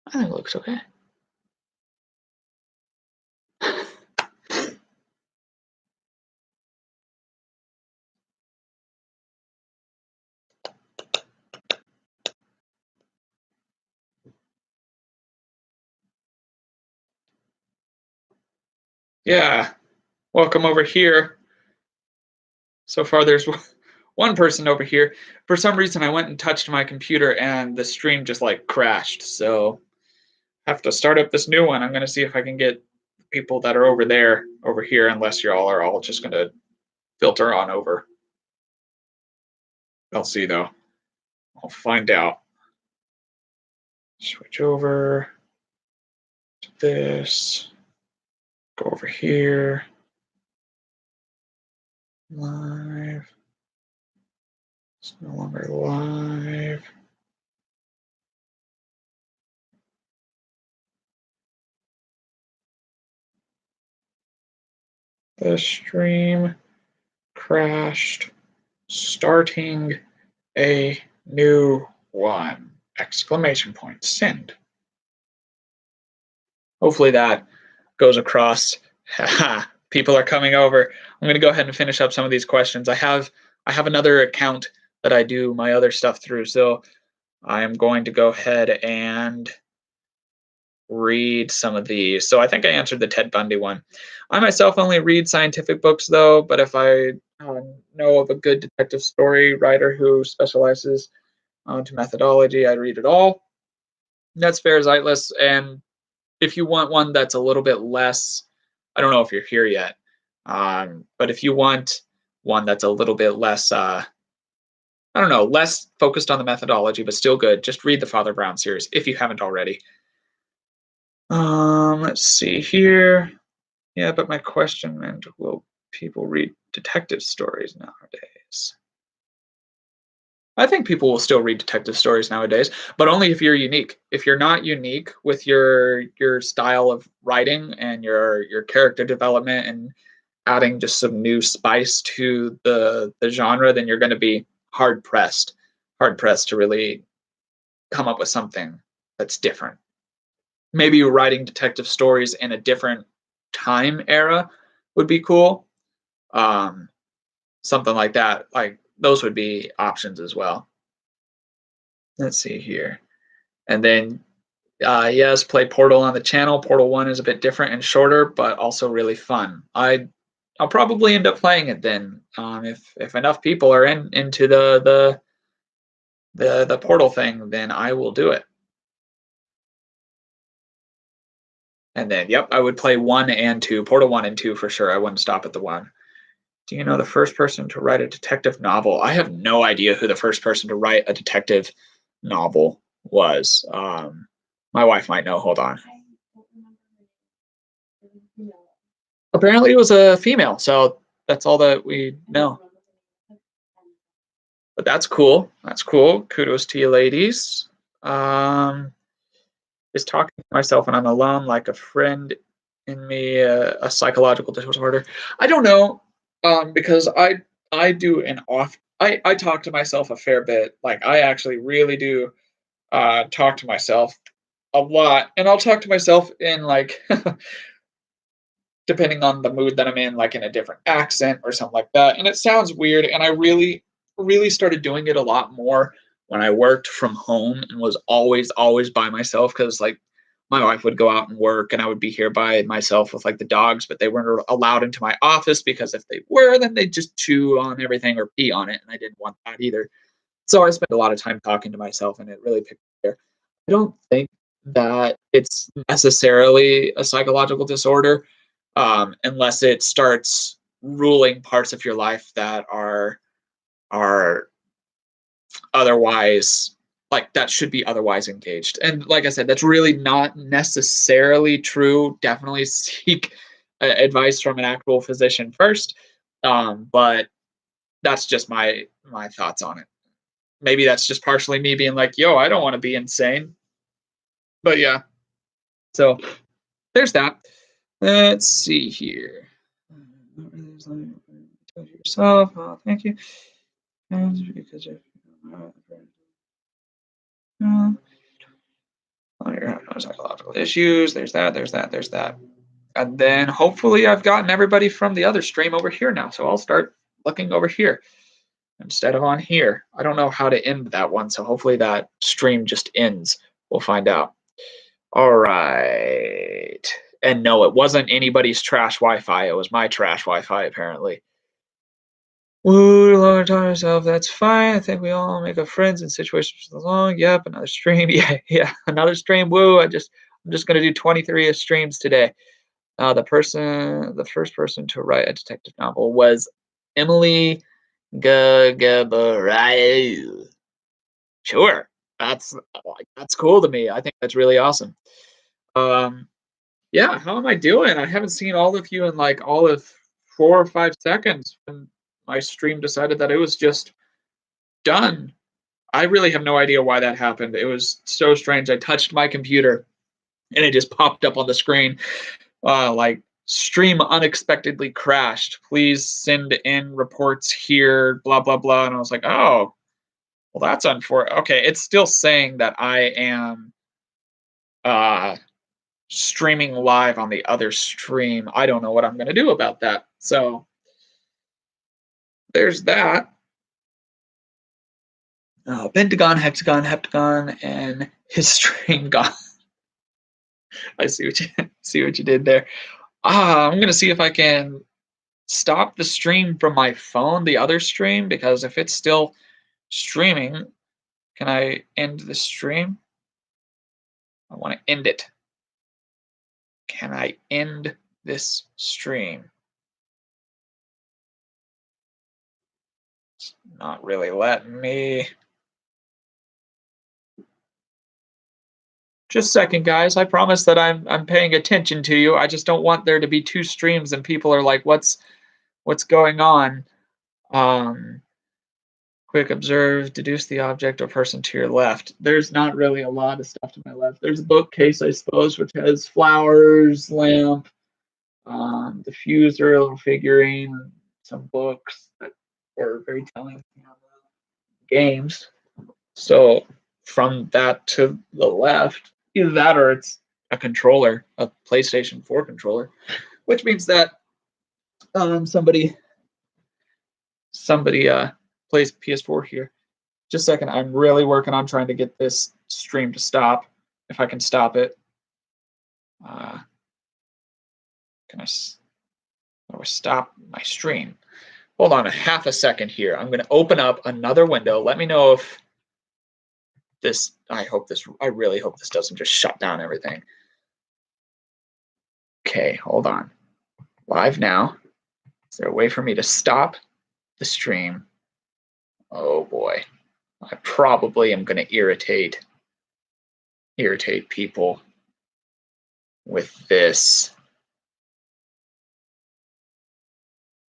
I think it looks okay. Yeah, welcome over here. So far, there's one person over here. For some reason, I went and touched my computer, and the stream just like crashed. So I have to start up this new one. I'm gonna see if I can get people that are over there over here, unless y'all are all just gonna filter on over. I'll see though. I'll find out. Switch over to this. Go over here. Live. It's no longer live. The stream crashed. Starting a new one! Exclamation point. Send. Hopefully that goes across. People are coming over. I'm going to go ahead and finish up some of these questions. I have another account that I do my other stuff through, so I am going to go ahead and read some of these. So I think I answered the Ted Bundy one. I myself only read scientific books, though, but if I know of a good detective story writer who specializes to methodology, I read it all. That's fair, Zeitless. And if you want one that's a little bit less, I don't know if you're here yet, but if you want one that's a little bit less, I don't know, less focused on the methodology, but still good, just read the Father Brown series if you haven't already. Let's see here. Yeah, but my question meant, will people read detective stories nowadays? I think people will still read detective stories nowadays, but only if you're unique. If you're not unique with your style of writing and your character development and adding just some new spice to the genre, then you're going to be hard pressed to really come up with something that's different. Maybe writing detective stories in a different time era would be cool. Something like that. Like those would be options as well. Let's see here. And then, yes, play Portal on the channel. Portal 1 is a bit different and shorter, but also really fun. I'll probably end up playing it then, if enough people are into the Portal thing, then I will do it. And then, yep, I would play 1 and 2, Portal 1 and 2 for sure. I wouldn't stop at the 1. Do you know the first person to write a detective novel? I have no idea who the first person to write a detective novel was. My wife might know. Hold on. Apparently, it was a female, so that's all that we know. But that's cool. That's cool. Kudos to you, ladies. Is talking to myself when I'm alone like a friend in me a psychological disorder? I don't know, because I do an off. I talk to myself a fair bit. Like I actually really do talk to myself a lot, and I'll talk to myself in like depending on the mood that I'm in, like in a different accent or something like that. And it sounds weird. And I really started doing it a lot more when I worked from home and was always by myself. Cause like my wife would go out and work and I would be here by myself with like the dogs, but they weren't allowed into my office because if they were, then they'd just chew on everything or pee on it. And I didn't want that either. So I spent a lot of time talking to myself and it really picked up there. I don't think that it's necessarily a psychological disorder, unless it starts ruling parts of your life that are otherwise like that should be otherwise engaged. And like I said, that's really not necessarily true. Definitely seek advice from an actual physician first. But that's just my thoughts on it. Maybe that's just partially me being like, yo, I don't want to be insane. But yeah. So there's that. Let's see here. Yourself. Oh, thank you. Because if issues. There's that. And then hopefully I've gotten everybody from the other stream over here now. So I'll start looking over here instead of on here. I don't know how to end that one. So hopefully that stream just ends. We'll find out. All right. And no, it wasn't anybody's trash Wi-Fi. It was my trash Wi-Fi, apparently. Woo, long time yourself. That's fine. I think we all make up friends in situations for long. Yep, another stream. Yeah, another stream. Woo. I'm just gonna do 23 streams today. The first person to write a detective novel was Emily Gagabarai. Sure, that's cool to me. I think that's really awesome. Yeah, how am I doing? I haven't seen all of you in like all of 4 or 5 seconds when my stream decided that it was just done. I really have no idea why that happened. It was so strange. I touched my computer and it just popped up on the screen like stream unexpectedly crashed. Please send in reports here, blah, blah, blah. And I was like, oh, well, that's unfortunate. Okay, it's still saying that I am streaming live on the other stream. I don't know what I'm going to do about that. So there's that. Pentagon, hexagon, heptagon, and his stream gone. I see what you did there. I'm going to see if I can stop the stream from my phone, the other stream, because if it's still streaming, can I end the stream? I want to end it. Can I end this stream? It's not really letting me. Just a second, guys. I promise that I'm paying attention to you. I just don't want there to be 2 streams and people are like, what's going on? Quick observe, deduce the object or person to your left. There's not really a lot of stuff to my left. There's a bookcase, I suppose, which has flowers, lamp, diffuser, a little figurine, some books that are very telling. Games. So from that to the left, either that or it's a controller, a PlayStation 4 controller, which means that somebody plays PS4 here. Just a second, I'm really working on trying to get this stream to stop. If I can stop it. Can I stop my stream? Hold on a half a second here. I'm going to open up another window. Let me know if this, I really hope this doesn't just shut down everything. Okay, hold on. Live now. Is there a way for me to stop the stream? Oh boy. I probably am going to irritate people with this.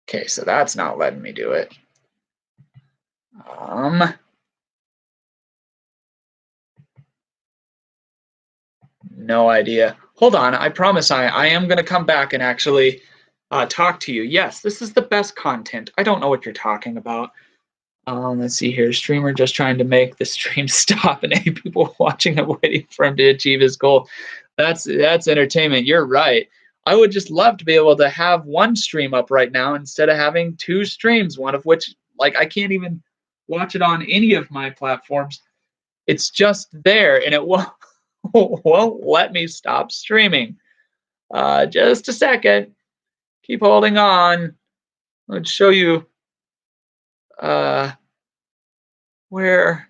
Okay, so that's not letting me do it. No idea. Hold on, I promise I am going to come back and actually talk to you. Yes, this is the best content. I don't know what you're talking about. Let's see here. Streamer just trying to make the stream stop and 8 people watching and waiting for him to achieve his goal. That's entertainment. You're right. I would just love to be able to have one stream up right now instead of having 2 streams, one of which, like, I can't even watch it on any of my platforms. It's just there, and it won't let me stop streaming. Just a second. Keep holding on. Let's show you where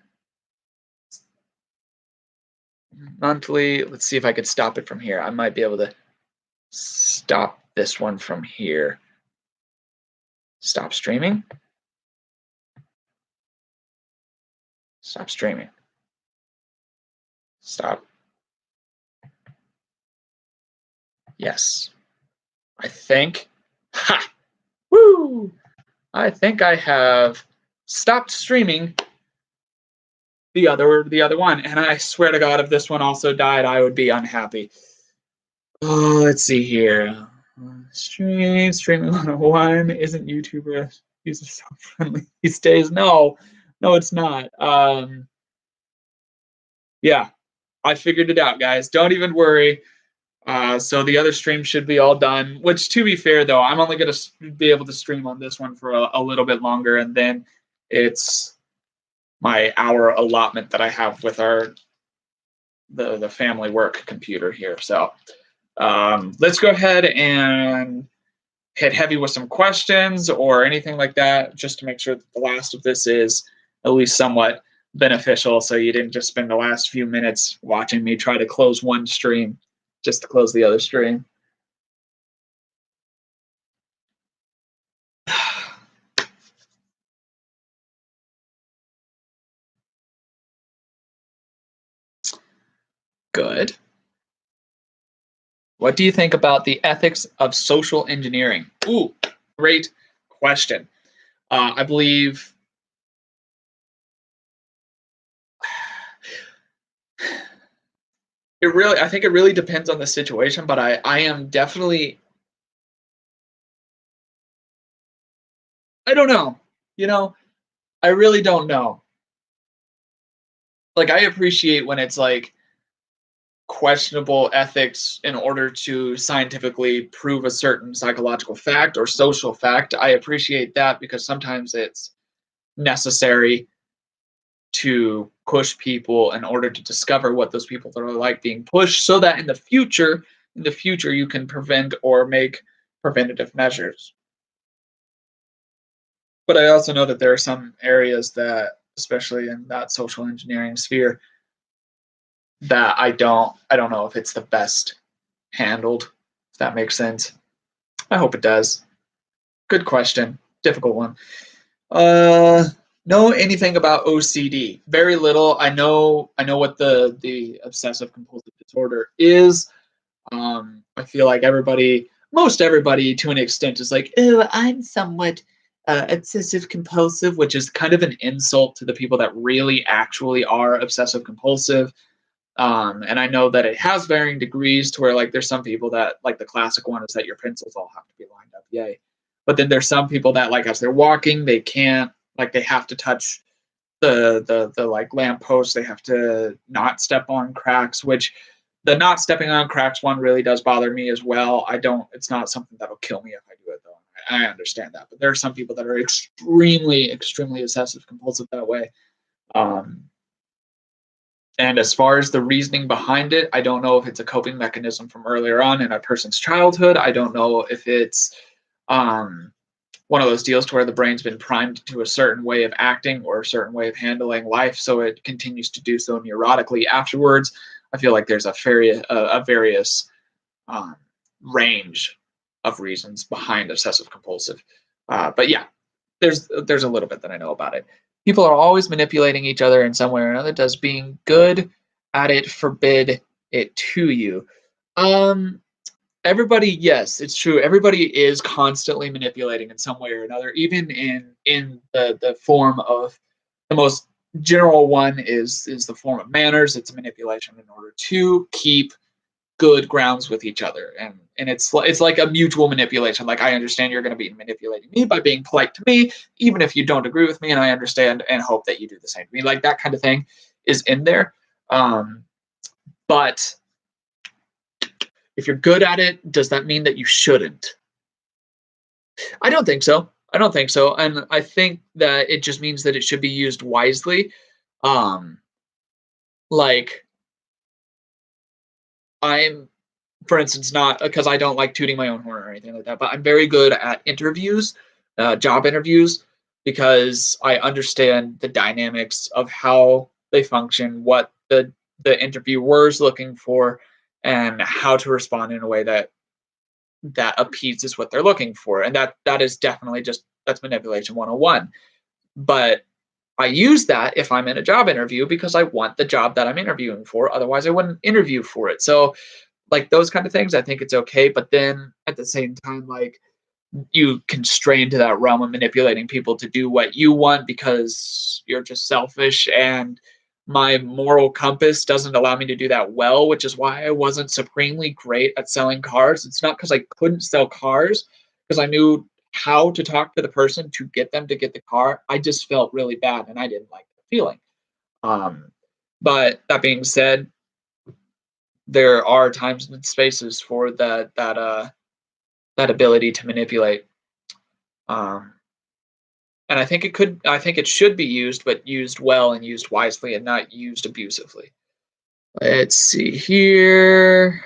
monthly. Let's see if I could stop it from here. I might be able to stop this one from here. Stop streaming. Stop streaming. Stop. Yes. I think. Ha! Woo! I think I have stopped streaming the other one, and I swear to God, if this one also died, I would be unhappy. Oh, let's see here. Streaming 101 isn't YouTuber user so friendly these days. No, it's not. Yeah, I figured it out, guys. Don't even worry. So the other stream should be all done. Which, to be fair, though, I'm only going to be able to stream on this one for a little bit longer, and then it's my hour allotment that I have with the family work computer here. So let's go ahead and hit heavy with some questions or anything like that, just to make sure that the last of this is at least somewhat beneficial, so you didn't just spend the last few minutes watching me try to close one stream just to close the other stream. Good. What do you think about the ethics of social engineering? Ooh, great question. I believe I think it really depends on the situation, but I am definitely, I don't know. You know, I really don't know. Like, I appreciate when it's like questionable ethics in order to scientifically prove a certain psychological fact or social fact. I appreciate that because sometimes it's necessary to push people in order to discover what those people are like being pushed, so that in the future you can prevent or make preventative measures. But I also know that there are some areas that, especially in that social engineering sphere, that I don't know if it's the best handled, if that makes sense. I hope it does. Good question. Difficult one. Know anything about OCD? Very little. I know what the obsessive compulsive disorder is. I feel like most everybody to an extent is like, oh, I'm somewhat obsessive compulsive, which is kind of an insult to the people that really actually are obsessive compulsive. And I know that it has varying degrees to where, like, there's some people that, like, the classic one is that your pencils all have to be lined up, yay. But then there's some people that, like, as they're walking, they can't, like, they have to touch the like lamppost. They have to not step on cracks, which the not stepping on cracks one really does bother me as well. I don't. It's not something that'll kill me if I do it, though. I understand that, but there are some people that are extremely, extremely obsessive compulsive that way. Um, and as far as the reasoning behind it, I don't know if it's a coping mechanism from earlier on in a person's childhood. I don't know if it's um, one of those deals to where the brain's been primed to a certain way of acting or a certain way of handling life, so it continues to do so neurotically afterwards. I feel like there's a various um, range of reasons behind obsessive compulsive. But yeah, there's a little bit that I know about it. People are always manipulating each other in some way or another. Does being good at it forbid it to you? Um, Everybody, yes, it's true. Everybody is constantly manipulating in some way or another, even in the form of the most general one is the form of manners. It's manipulation in order to keep good grounds with each other, and it's like a mutual manipulation. Like, I understand you're going to be manipulating me by being polite to me, even if you don't agree with me, and I understand and hope that you do the same to me. Like, that kind of thing is in there. But if you're good at it, does that mean that you shouldn't? I don't think so. I don't think so. And I think that it just means that it should be used wisely. Um, like, I'm, for instance, not because I don't like tooting my own horn or anything like that, but I'm very good at interviews, job interviews, because I understand the dynamics of how they function, what the interviewer is looking for, and how to respond in a way that appeases what they're looking for. And that is definitely that's manipulation 101. But I use that if I'm in a job interview because I want the job that I'm interviewing for. Otherwise, I wouldn't interview for it. So, like, those kind of things, I think it's okay. But then at the same time, like, you can stray into that realm of manipulating people to do what you want because you're just selfish, and my moral compass doesn't allow me to do that well, which is why I wasn't supremely great at selling cars. It's not because I couldn't sell cars, because I knew how to talk to the person to get them to get the car. I just felt really bad and I didn't like the feeling. um, but that being said, there are times and spaces for that ability to manipulate. Um, and I think it should be used, but used well and used wisely and not used abusively. Let's see here.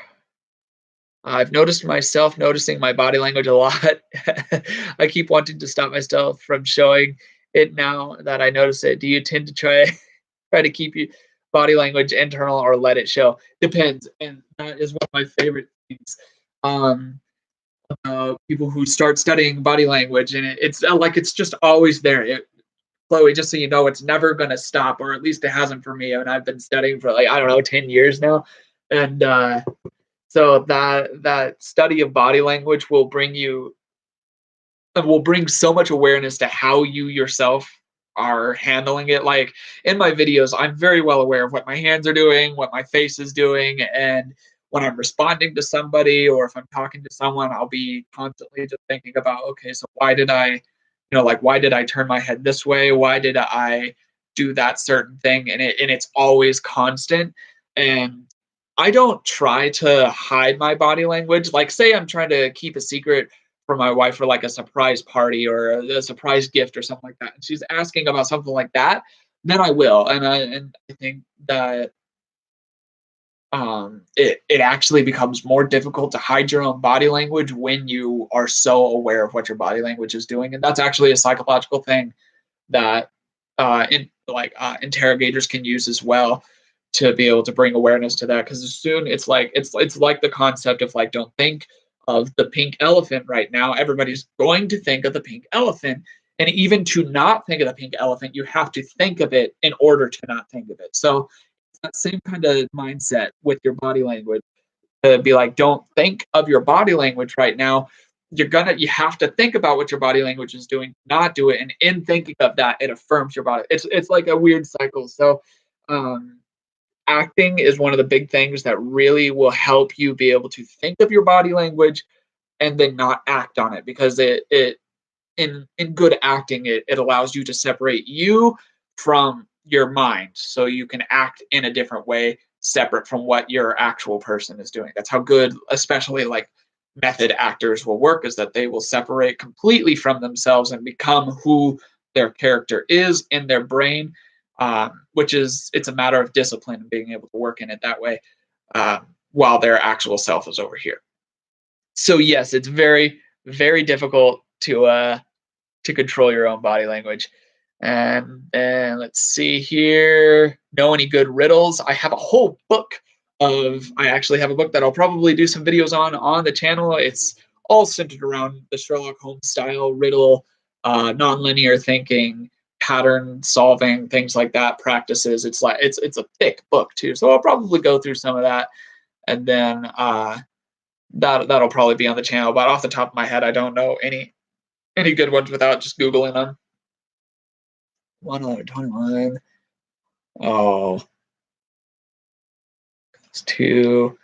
I've noticed myself noticing my body language a lot. I keep wanting to stop myself from showing it now that I notice it. Do you tend to try to keep your body language internal or let it show? Depends, and that is one of my favorite things. Um, People who start studying body language, and it's like it's just always there. Chloe, just so you know, it's never going to stop, or at least it hasn't for me. And I've been studying for like I don't know, 10 years now, and so that study of body language will bring you and will bring so much awareness to how you yourself are handling it. Like in my videos, I'm very well aware of what my hands are doing, what my face is doing, and when I'm responding to somebody or if I'm talking to someone, I'll be constantly just thinking about, okay, so why did I, like why did I turn my head this way? Why did I do that certain thing? And it's always constant. And I don't try to hide my body language. Like say I'm trying to keep a secret for my wife for like a surprise party or a surprise gift or something like that, and she's asking about something like that, then I will. And I think that it actually becomes more difficult to hide your own body language when you are so aware of what your body language is doing, and that's actually a psychological thing that interrogators can use as well to be able to bring awareness to that. Because soon it's like the concept of like, don't think of the pink elephant right now. Everybody's going to think of the pink elephant, and even to not think of the pink elephant, you have to think of it in order to not think of it. So it's that same kind of mindset with your body language, to be like, don't think of your body language right now. You have to think about what your body language is doing, not do it. And in thinking of that, it affirms your body. It's like a weird cycle. So um acting is one of the big things that really will help you be able to think of your body language and then not act on it, because it in good acting, it allows you to separate you from your mind so you can act in a different way separate from what your actual person is doing. That's how good, especially like method actors, will work, is that they will separate completely from themselves and become who their character is in their brain, which is it's a matter of discipline and being able to work in it that way, while their actual self is over here. So yes, it's very, very difficult to control your own body language. And then let's see here. Know any good riddles? I have a whole book I actually have a book that I'll probably do some videos on the channel. It's all centered around the Sherlock Holmes style riddle, nonlinear thinking, pattern solving, things like that, practices. It's a thick book too. So I'll probably go through some of that, and then that'll probably be on the channel. But off the top of my head, I don't know any good ones without just Googling them. 121. Oh, it's two.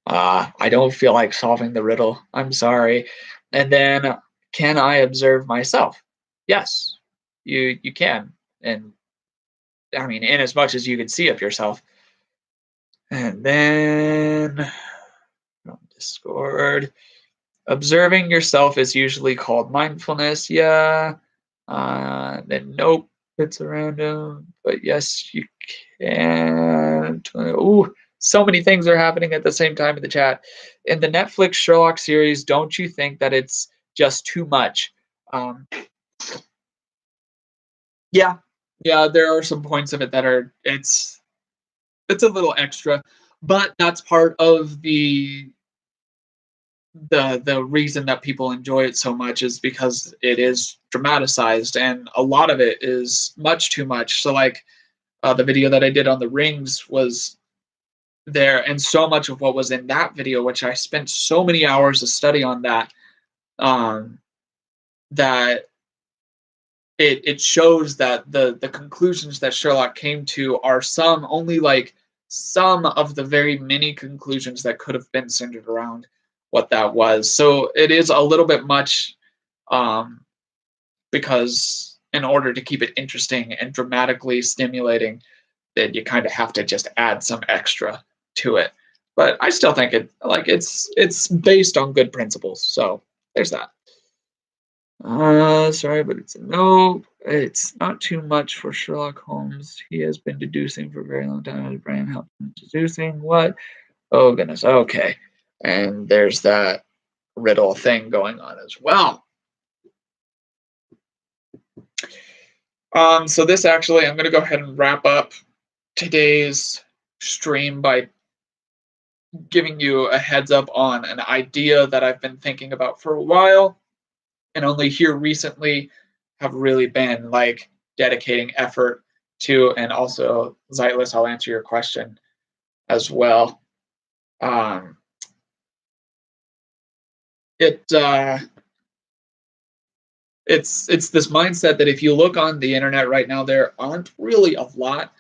I don't feel like solving the riddle. I'm sorry. And then, can I observe myself? Yes, you can. And I mean, in as much as you can see of yourself. And then from Discord, observing yourself is usually called mindfulness. Yeah. Then nope, it's a random. But yes, you can. Ooh, so many things are happening at the same time in the chat. In the Netflix Sherlock series, don't you think that it's just too much? Um, yeah, yeah, there are some points of it that are it's a little extra, but that's part of the reason that people enjoy it so much, is because it is dramatized, and a lot of it is much too much. So like the video that I did on the rings was there, and so much of what was in that video, which I spent so many hours of study on that, um, that it shows that the conclusions that Sherlock came to are some of the very many conclusions that could have been centered around what that was. So it is a little bit much, um, because in order to keep it interesting and dramatically stimulating, then you kind of have to just add some extra to it. but I still think it's based on good principles. So there's that. Sorry, but it's a no. It's not too much for Sherlock Holmes. He has been deducing for a very long time. His brain helped him deducing. What? Oh goodness. Okay, and there's that riddle thing going on as well. So this actually, I'm going to go ahead and wrap up today's stream by giving you a heads up on an idea that I've been thinking about for a while, and only here recently have really been like dedicating effort to. And also, Zeitless, I'll answer your question as well. Um, it it's this mindset that if you look on the internet right now, there aren't really a lot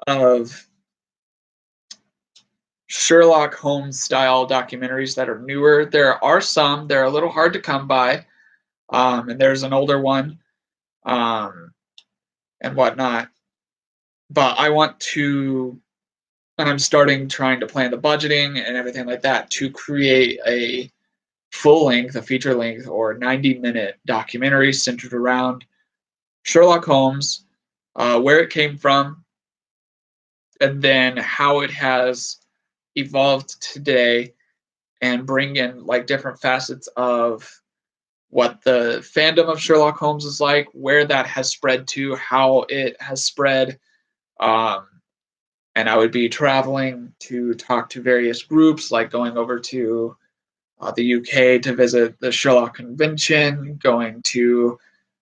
of Sherlock Holmes style documentaries that are newer. There are some, they're a little hard to come by. And there's an older one, um, and whatnot. But I want to, and I'm starting trying to plan the budgeting and everything like that to create a full length, a feature length, or 90-minute documentary centered around Sherlock Holmes, where it came from, and then how it has evolved today, and bring in like different facets of what the fandom of Sherlock Holmes is like, where that has spread to, how it has spread. Um, and I would be traveling to talk to various groups, like going over to the UK to visit the Sherlock Convention, going to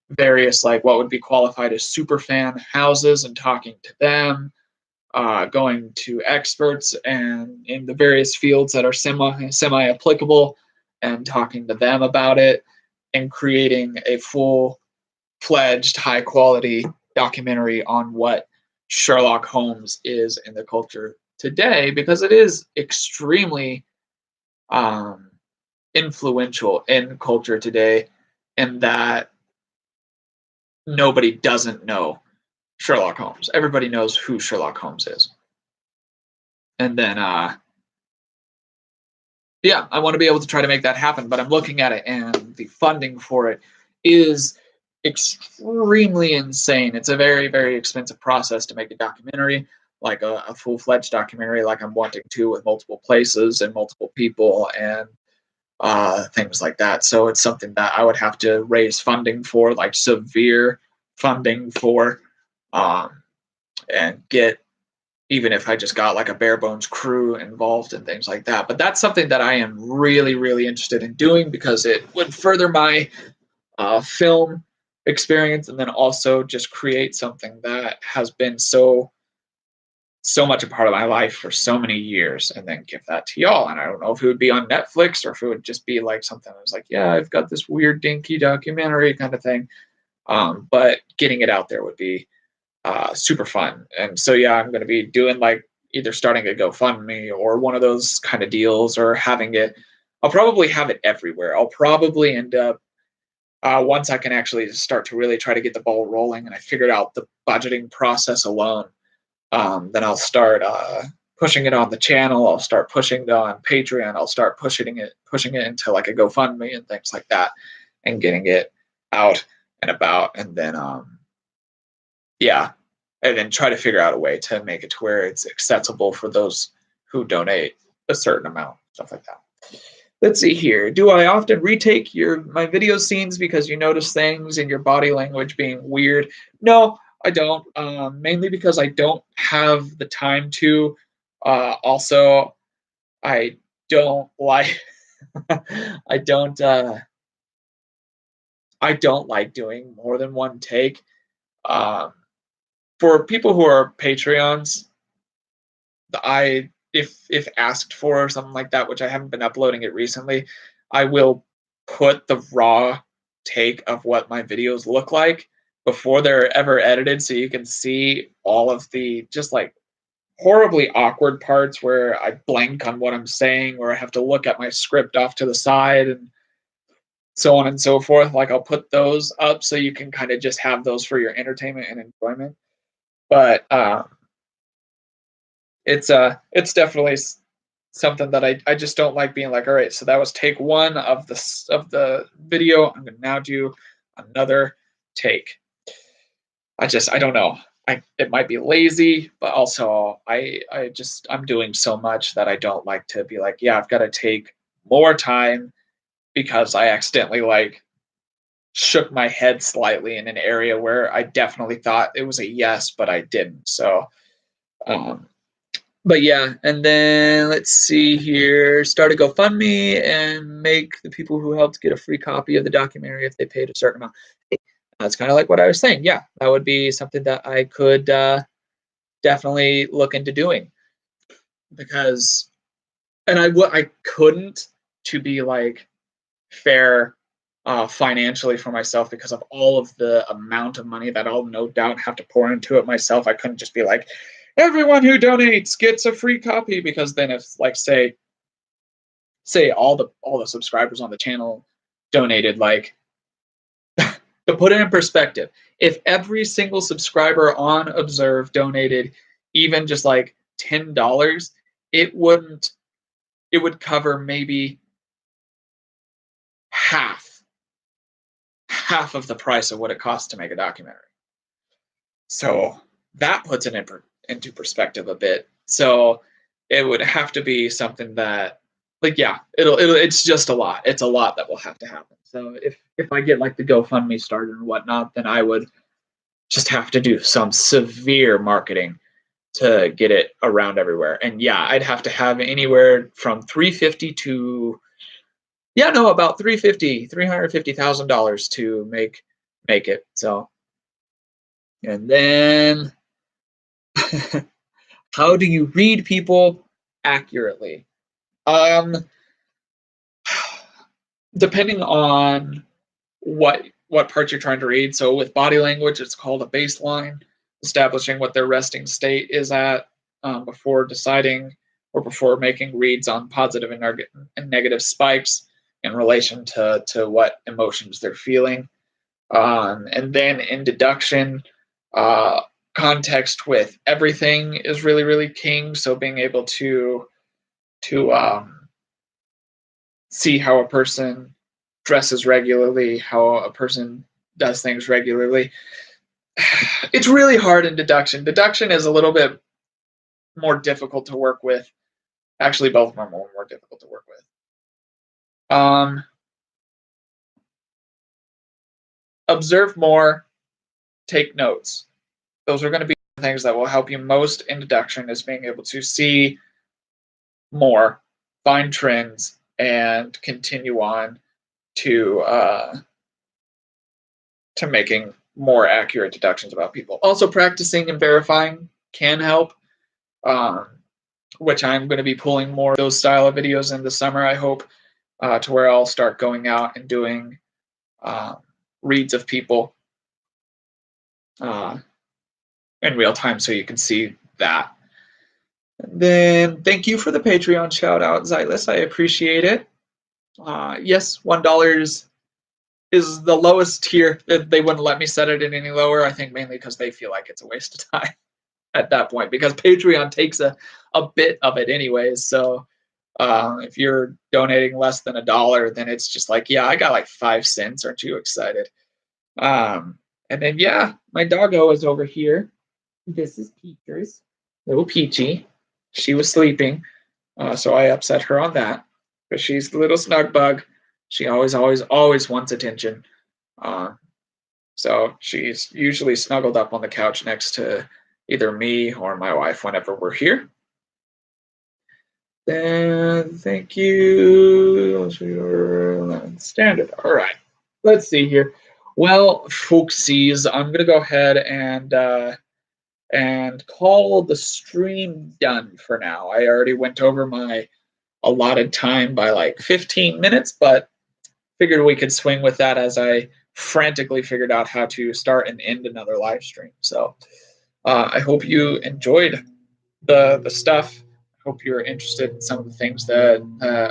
various like what would be qualified as superfan houses and talking to them, going to experts and in the various fields that are semi applicable and talking to them about it, and creating a full fledged high quality documentary on what Sherlock Holmes is in the culture today, because it is extremely um, influential in culture today, in that nobody doesn't know Sherlock Holmes. Everybody knows who Sherlock Holmes is. And then, yeah, I want to be able to try to make that happen, but I'm looking at it and the funding for it is extremely insane. It's a very, very expensive process to make a documentary, like a full fledged documentary, like I'm wanting to, with multiple places and multiple people and things like that. So it's something that I would have to raise funding for, like severe funding for, and get, even if I just got like a bare bones crew involved and things like that. But that's something that I am really, really interested in doing, because it would further my film experience, and then also just create something that has been so much a part of my life for so many years, and then give that to y'all. And I don't know if it would be on Netflix or if it would just be like something I was like, yeah, I've got this weird dinky documentary kind of thing. But getting it out there would be super fun. And so, yeah, I'm going to be doing like either starting a GoFundMe or one of those kind of deals, or having it. I'll probably have it everywhere. I'll probably end up, once I can actually start to really try to get the ball rolling and I figured out the budgeting process alone, then I'll start pushing it on the channel. I'll start pushing it on Patreon. I'll start pushing it into like a GoFundMe and things like that, and getting it out and about. And then, yeah, and then try to figure out a way to make it to where it's accessible for those who donate a certain amount, stuff like that. Let's see here. Do I often retake my video scenes because you notice things in your body language being weird? No, I don't. Mainly because I don't have the time to. Also, I don't like. I don't. I don't like doing more than one take. Um, for people who are Patreons, I if asked for or something like that, which I haven't been uploading it recently, I will put the raw take of what my videos look like before they're ever edited, so you can see all of the just like horribly awkward parts where I blank on what I'm saying, or I have to look at my script off to the side, and so on and so forth. Like I'll put those up so you can kind of just have those for your entertainment and enjoyment. But it's definitely something that I just don't like being like, all right, so that was take one of the video. I'm gonna now do another take. I don't know. It might be lazy, but also I'm doing so much that I don't like to be like, yeah, I've got to take more time because I accidentally like shook my head slightly in an area where I definitely thought it was a yes, but I didn't. So um but yeah, and then let's see here. Start a GoFundMe and make the people who helped get a free copy of the documentary if they paid a certain amount. That's kind of like what I was saying. Yeah, that would be something that I could definitely look into doing because, and I couldn't, to be like fair financially for myself, because of all of the amount of money that I'll no doubt have to pour into it myself. I couldn't just be like, everyone who donates gets a free copy, because then if like say all the subscribers on the channel donated, like, to put it in perspective, if every single subscriber on Observe donated even just like $10, it wouldn't it would cover maybe half half of the price of what it costs to make a documentary. So that puts it into perspective a bit. So it would have to be something that, like, yeah, it's just a lot. It's a lot that will have to happen. So if I get like the GoFundMe started and whatnot, then I would just have to do some severe marketing to get it around everywhere. And yeah, I'd have to have anywhere from 350 to, yeah, no, about 350,000 to make it. So, and then how do you read people accurately? Um, Depending on what parts you're trying to read. So with body language, it's called a baseline, establishing what their resting state is at before deciding or before making reads on positive and negative spikes in relation to what emotions they're feeling. And then in deduction, uh, context with everything is really, really king. So being able to see how a person dresses regularly, how a person does things regularly. It's really hard in deduction. Deduction is a little bit more difficult to work with. Actually, both of them are more difficult to work with. Observe more, take notes. Those are going to be the things that will help you most in deduction, is being able to see more, find trends, and continue on to making more accurate deductions about people. Also, practicing and verifying can help, um, which I'm going to be pulling more of those style of videos in the summer, I hope, to where I'll start going out and doing um, reads of people uh, in real time so you can see that. And then thank you for the Patreon shout out, Xylus. I appreciate it. Yes, $1 is the lowest tier. They wouldn't let me set it in any lower. I think mainly because they feel like it's a waste of time at that point, because Patreon takes a bit of it anyways. So if you're donating less than $1, then it's just like, yeah, I got like 5 cents. Aren't you excited? And then yeah, my doggo is over here. This is Peaches, little Peachy. She was sleeping, so I upset her on that. But she's the little snug bug. She always wants attention. Uh, so she's usually snuggled up on the couch next to either me or my wife whenever we're here. Then thank you. Standard. All right. Let's see here. Well, folksies, I'm gonna go ahead and call the stream done for now. I already went over my allotted time by like 15 minutes, but figured we could swing with that as I frantically figured out how to start and end another live stream. So I hope you enjoyed the stuff. I hope you're interested in some of the things that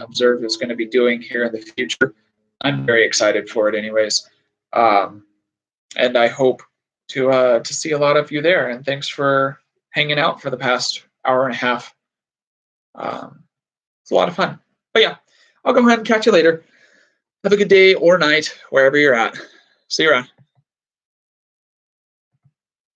Observe is going to be doing here in the future. I'm very excited for it, anyways, and I hope to see a lot of you there. And thanks for hanging out for the past hour and a half. Um, It's a lot of fun. But yeah, I'll go ahead and catch you later. Have a good day or night, wherever you're at. See you around.